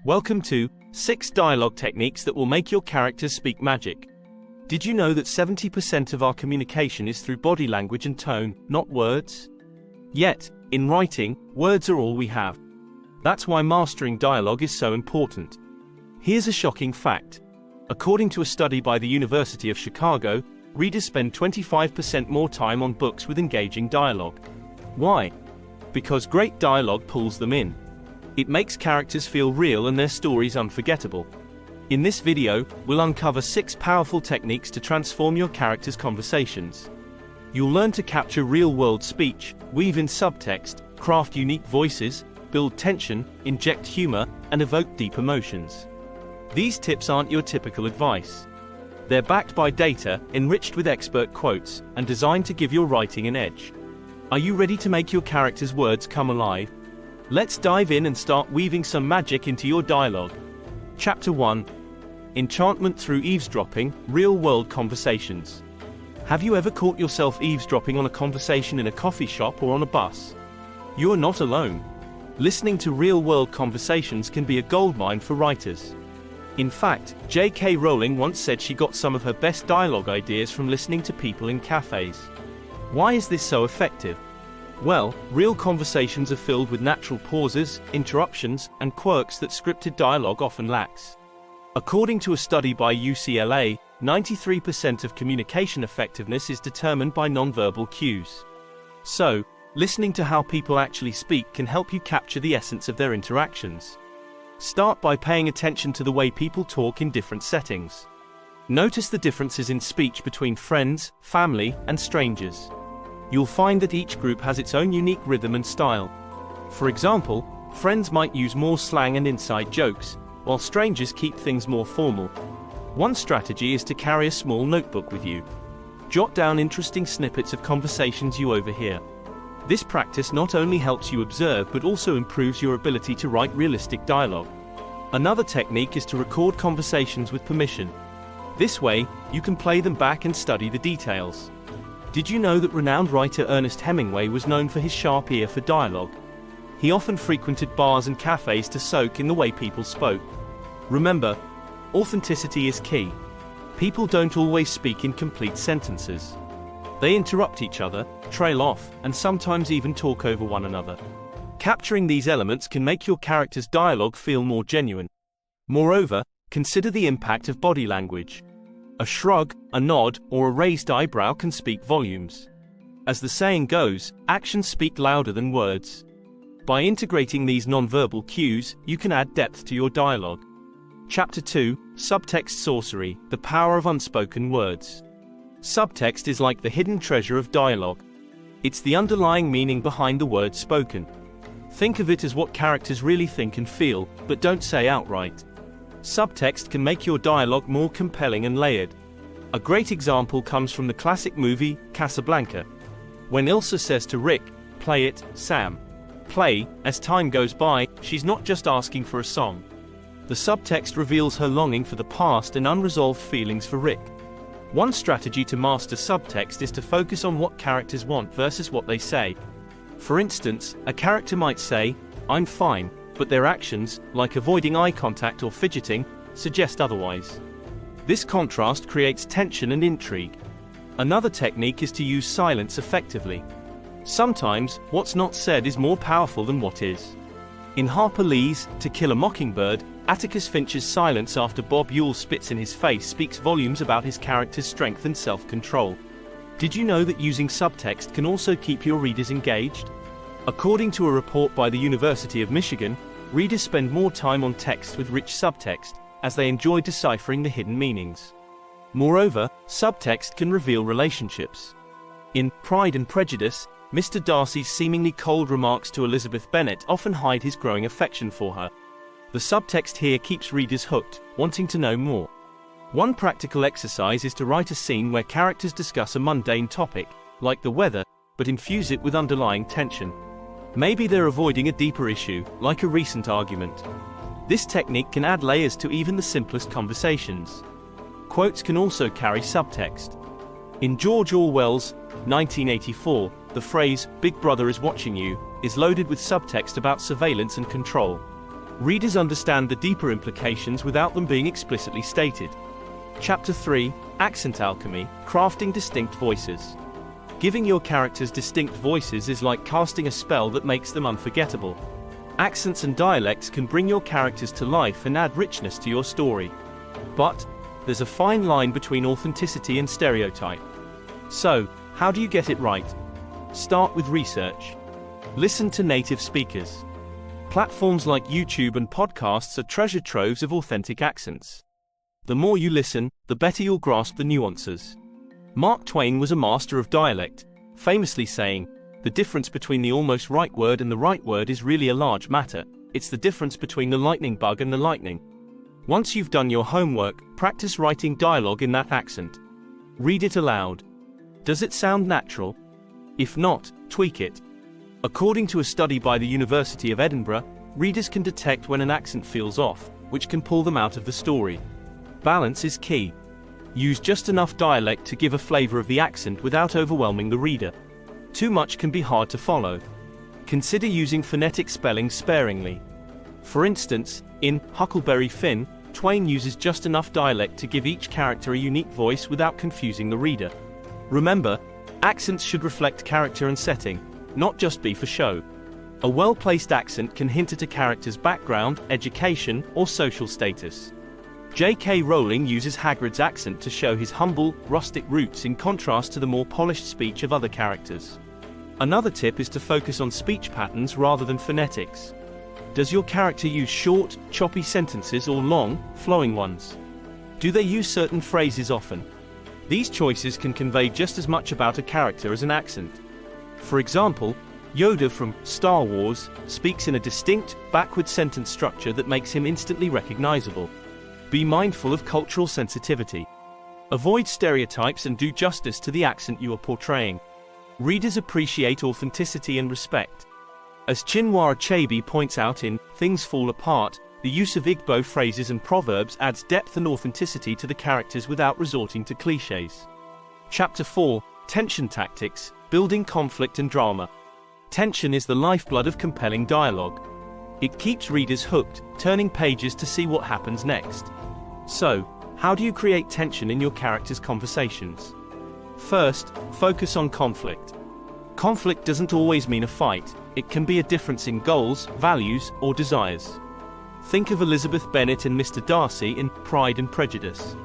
Welcome to 6 dialogue techniques that will make your characters speak magic. Did you know that 70% of our communication is through body language and tone, not words? Yet, in writing, words are all we have. That's why mastering dialogue is so important. Here's a shocking fact. According to a study by the University of Chicago, readers spend 25% more time on books with engaging dialogue. Why? Because great dialogue pulls them in. It makes characters feel real and their stories unforgettable. In this video, we'll uncover 6 powerful techniques to transform your characters' conversations. You'll learn to capture real-world speech, weave in subtext, craft unique voices, build tension, inject humor, and evoke deep emotions. These tips aren't your typical advice. They're backed by data, enriched with expert quotes, and designed to give your writing an edge. Are you ready to make your characters' words come alive? Let's dive in and start weaving some magic into your dialogue. Chapter 1. Enchantment through eavesdropping, real-world conversations. Have you ever caught yourself eavesdropping on a conversation in a coffee shop or on a bus? You're not alone. Listening to real-world conversations can be a goldmine for writers. In fact, J.K. Rowling once said she got some of her best dialogue ideas from listening to people in cafes. Why is this so effective? Well, real conversations are filled with natural pauses, interruptions, and quirks that scripted dialogue often lacks. According to a study by UCLA, 93% of communication effectiveness is determined by nonverbal cues. So, listening to how people actually speak can help you capture the essence of their interactions. Start by paying attention to the way people talk in different settings. Notice the differences in speech between friends, family, and strangers. You'll find that each group has its own unique rhythm and style. For example, friends might use more slang and inside jokes, while strangers keep things more formal. One strategy is to carry a small notebook with you. Jot down interesting snippets of conversations you overhear. This practice not only helps you observe but also improves your ability to write realistic dialogue. Another technique is to record conversations with permission. This way, you can play them back and study the details. Did you know that renowned writer Ernest Hemingway was known for his sharp ear for dialogue? He often frequented bars and cafes to soak in the way people spoke. Remember, authenticity is key. People don't always speak in complete sentences. They interrupt each other, trail off, and sometimes even talk over one another. Capturing these elements can make your character's dialogue feel more genuine. Moreover, consider the impact of body language. A shrug, a nod, or a raised eyebrow can speak volumes. As the saying goes, actions speak louder than words. By integrating these nonverbal cues, you can add depth to your dialogue. Chapter 2, Subtext Sorcery, the Power of Unspoken Words. Subtext is like the hidden treasure of dialogue. It's the underlying meaning behind the words spoken. Think of it as what characters really think and feel, but don't say outright. Subtext can make your dialogue more compelling and layered. A great example comes from the classic movie, Casablanca. When Ilsa says to Rick, "Play it, Sam." Play, as time goes by, she's not just asking for a song. The subtext reveals her longing for the past and unresolved feelings for Rick. One strategy to master subtext is to focus on what characters want versus what they say. For instance, a character might say, "I'm fine," but their actions, like avoiding eye contact or fidgeting, suggest otherwise. This contrast creates tension and intrigue. Another technique is to use silence effectively. Sometimes, what's not said is more powerful than what is. In Harper Lee's To Kill a Mockingbird, Atticus Finch's silence after Bob Ewell spits in his face speaks volumes about his character's strength and self-control. Did you know that using subtext can also keep your readers engaged? According to a report by the University of Michigan, readers spend more time on text with rich subtext, as they enjoy deciphering the hidden meanings. Moreover, subtext can reveal relationships. In Pride and Prejudice, Mr. Darcy's seemingly cold remarks to Elizabeth Bennet often hide his growing affection for her. The subtext here keeps readers hooked, wanting to know more. One practical exercise is to write a scene where characters discuss a mundane topic, like the weather, but infuse it with underlying tension. Maybe they're avoiding a deeper issue, like a recent argument. This technique can add layers to even the simplest conversations. Quotes can also carry subtext. In George Orwell's 1984, the phrase, "Big Brother is watching you," is loaded with subtext about surveillance and control. Readers understand the deeper implications without them being explicitly stated. Chapter 3, Accent Alchemy, Crafting Distinct Voices. Giving your characters distinct voices is like casting a spell that makes them unforgettable. Accents and dialects can bring your characters to life and add richness to your story. But there's a fine line between authenticity and stereotype. So, how do you get it right? Start with research. Listen to native speakers. Platforms like YouTube and podcasts are treasure troves of authentic accents. The more you listen, the better you'll grasp the nuances. Mark Twain was a master of dialect, famously saying, "The difference between the almost right word and the right word is really a large matter. It's the difference between the lightning bug and the lightning." Once you've done your homework, practice writing dialogue in that accent. Read it aloud. Does it sound natural? If not, tweak it. According to a study by the University of Edinburgh, readers can detect when an accent feels off, which can pull them out of the story. Balance is key. Use just enough dialect to give a flavor of the accent without overwhelming the reader. Too much can be hard to follow. Consider using phonetic spelling sparingly. For instance, in Huckleberry Finn, Twain uses just enough dialect to give each character a unique voice without confusing the reader. Remember, accents should reflect character and setting, not just be for show. A well-placed accent can hint at a character's background, education, or social status. J.K. Rowling uses Hagrid's accent to show his humble, rustic roots in contrast to the more polished speech of other characters. Another tip is to focus on speech patterns rather than phonetics. Does your character use short, choppy sentences or long, flowing ones? Do they use certain phrases often? These choices can convey just as much about a character as an accent. For example, Yoda from Star Wars speaks in a distinct, backward sentence structure that makes him instantly recognizable. Be mindful of cultural sensitivity. Avoid stereotypes and do justice to the accent you are portraying. Readers appreciate authenticity and respect. As Chinua Achebe points out in Things Fall Apart, the use of Igbo phrases and proverbs adds depth and authenticity to the characters without resorting to cliches. Chapter 4, Tension Tactics, Building Conflict and Drama. Tension is the lifeblood of compelling dialogue. It keeps readers hooked, turning pages to see what happens next. So, how do you create tension in your characters' conversations? First, focus on conflict. Conflict doesn't always mean a fight. It can be a difference in goals, values, or desires. Think of Elizabeth Bennet and Mr. Darcy in Pride and Prejudice.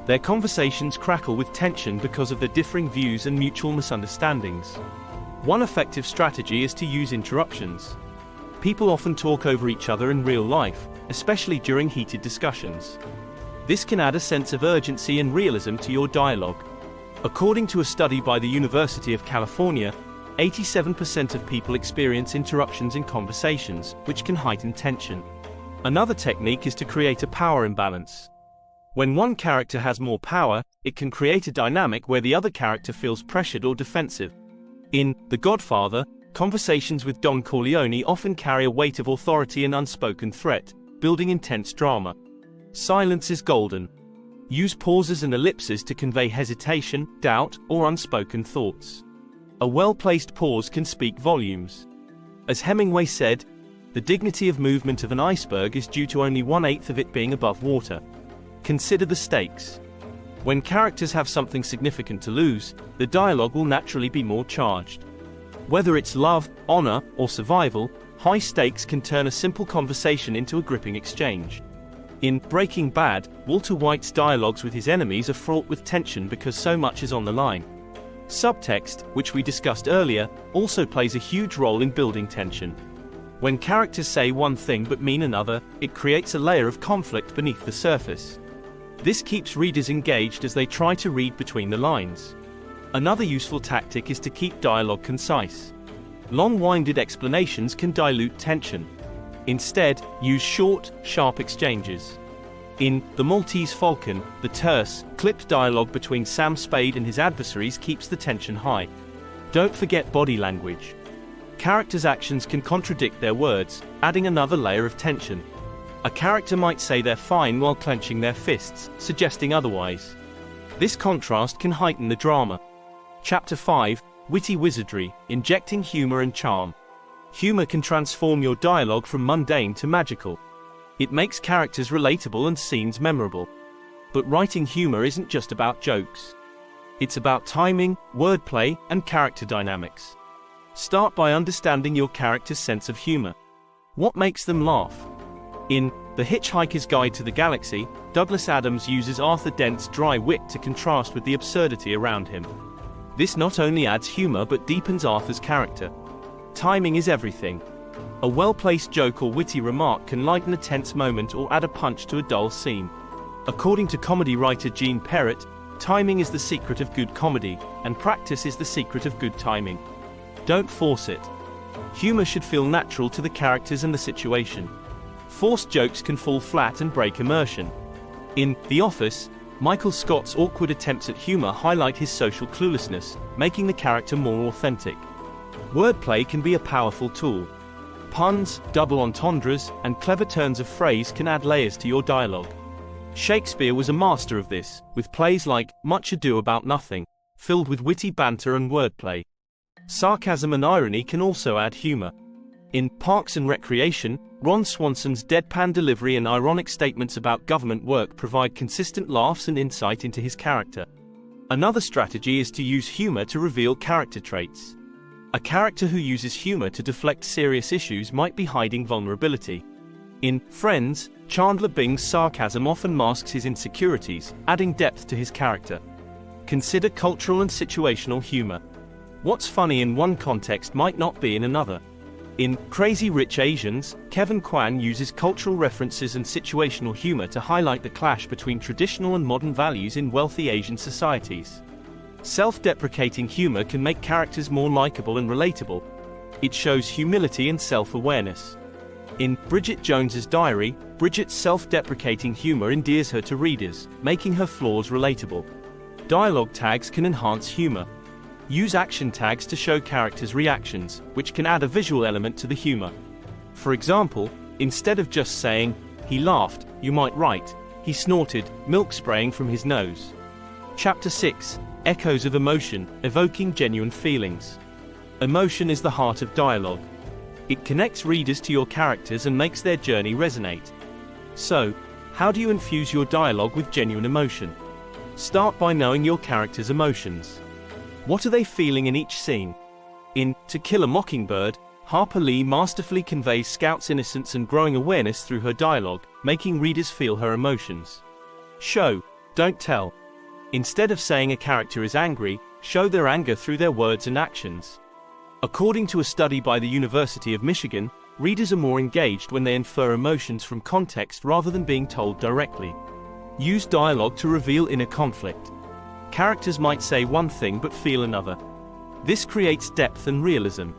Their conversations crackle with tension because of their differing views and mutual misunderstandings. One effective strategy is to use interruptions. People often talk over each other in real life, especially during heated discussions. This can add a sense of urgency and realism to your dialogue. According to a study by the University of California, 87% of people experience interruptions in conversations, which can heighten tension. Another technique is to create a power imbalance. When one character has more power, it can create a dynamic where the other character feels pressured or defensive. In The Godfather, conversations with Don Corleone often carry a weight of authority and unspoken threat, building intense drama. Silence is golden. Use pauses and ellipses to convey hesitation, doubt, or unspoken thoughts. A well-placed pause can speak volumes. As Hemingway said, the dignity of movement of an iceberg is due to only 1/8 of it being above water. Consider the stakes. When characters have something significant to lose, the dialogue will naturally be more charged. Whether it's love, honor, or survival, high stakes can turn a simple conversation into a gripping exchange. In Breaking Bad, Walter White's dialogues with his enemies are fraught with tension because so much is on the line. Subtext, which we discussed earlier, also plays a huge role in building tension. When characters say one thing but mean another, it creates a layer of conflict beneath the surface. This keeps readers engaged as they try to read between the lines. Another useful tactic is to keep dialogue concise. Long-winded explanations can dilute tension. Instead, use short, sharp exchanges. In The Maltese Falcon, the terse, clipped dialogue between Sam Spade and his adversaries keeps the tension high. Don't forget body language. Characters' actions can contradict their words, adding another layer of tension. A character might say they're fine while clenching their fists, suggesting otherwise. This contrast can heighten the drama. Chapter 5, Witty Wizardry, Injecting Humor and Charm. Humor can transform your dialogue from mundane to magical. It makes characters relatable and scenes memorable. But writing humor isn't just about jokes. It's about timing, wordplay, and character dynamics. Start by understanding your character's sense of humor. What makes them laugh? In The Hitchhiker's Guide to the Galaxy, Douglas Adams uses Arthur Dent's dry wit to contrast with the absurdity around him. This not only adds humor but deepens Arthur's character. Timing is everything. A well-placed joke or witty remark can lighten a tense moment or add a punch to a dull scene. According to comedy writer Gene Perrott, timing is the secret of good comedy, and practice is the secret of good timing. Don't force it. Humor should feel natural to the characters and the situation. Forced jokes can fall flat and break immersion. In The Office, Michael Scott's awkward attempts at humor highlight his social cluelessness, making the character more authentic. Wordplay can be a powerful tool. Puns, double entendres, and clever turns of phrase can add layers to your dialogue. Shakespeare was a master of this, with plays like Much Ado About Nothing, filled with witty banter and wordplay. Sarcasm and irony can also add humor. In Parks and Recreation, Ron Swanson's deadpan delivery and ironic statements about government work provide consistent laughs and insight into his character. Another strategy is to use humor to reveal character traits. A character who uses humor to deflect serious issues might be hiding vulnerability. In Friends, Chandler Bing's sarcasm often masks his insecurities, adding depth to his character. Consider cultural and situational humor. What's funny in one context might not be in another. In Crazy Rich Asians, Kevin Kwan uses cultural references and situational humor to highlight the clash between traditional and modern values in wealthy Asian societies. Self-deprecating humor can make characters more likable and relatable. It shows humility and self-awareness. In Bridget Jones's Diary, Bridget's self-deprecating humor endears her to readers, making her flaws relatable. Dialogue tags can enhance humor. Use action tags to show characters' reactions, which can add a visual element to the humor. For example, instead of just saying, "He laughed," you might write, "He snorted, milk spraying from his nose." Chapter 6. Echoes of Emotion, Evoking Genuine Feelings. Emotion is the heart of dialogue. It connects readers to your characters and makes their journey resonate. So, how do you infuse your dialogue with genuine emotion? Start by knowing your character's emotions. What are they feeling in each scene? In To Kill a Mockingbird, Harper Lee masterfully conveys Scout's innocence and growing awareness through her dialogue, making readers feel her emotions. Show, don't tell. Instead of saying a character is angry, show their anger through their words and actions. According to a study by the University of Michigan, readers are more engaged when they infer emotions from context rather than being told directly. Use dialogue to reveal inner conflict. Characters might say one thing but feel another. This creates depth and realism.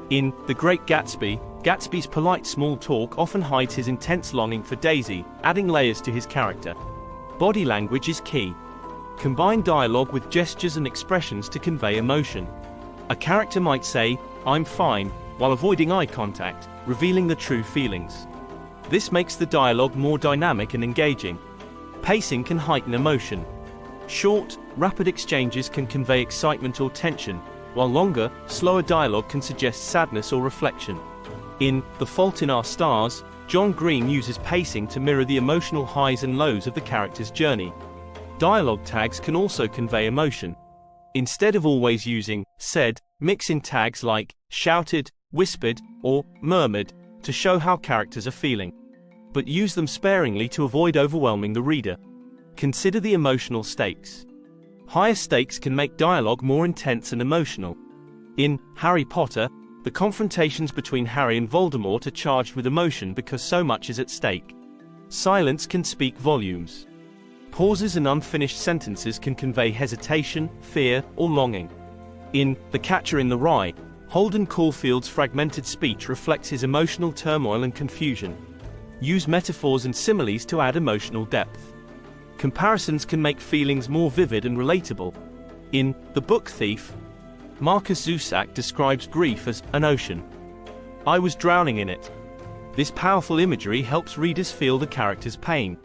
In The Great Gatsby, Gatsby's polite small talk often hides his intense longing for Daisy, adding layers to his character. Body language is key. Combine dialogue with gestures and expressions to convey emotion. A character might say, "I'm fine," while avoiding eye contact, revealing the true feelings. This makes the dialogue more dynamic and engaging. Pacing can heighten emotion. Short, rapid exchanges can convey excitement or tension, while longer, slower dialogue can suggest sadness or reflection. In The Fault in Our Stars, John Green uses pacing to mirror the emotional highs and lows of the character's journey. Dialogue tags can also convey emotion. Instead of always using said, mix in tags like shouted, whispered, or murmured to show how characters are feeling. But use them sparingly to avoid overwhelming the reader. Consider the emotional stakes. Higher stakes can make dialogue more intense and emotional. In Harry Potter, the confrontations between Harry and Voldemort are charged with emotion because so much is at stake. Silence can speak volumes. Pauses and unfinished sentences can convey hesitation, fear, or longing. In The Catcher in the Rye, Holden Caulfield's fragmented speech reflects his emotional turmoil and confusion. Use metaphors and similes to add emotional depth. Comparisons can make feelings more vivid and relatable. In The Book Thief, Marcus Zusak describes grief as an ocean. "I was drowning in it." This powerful imagery helps readers feel the character's pain,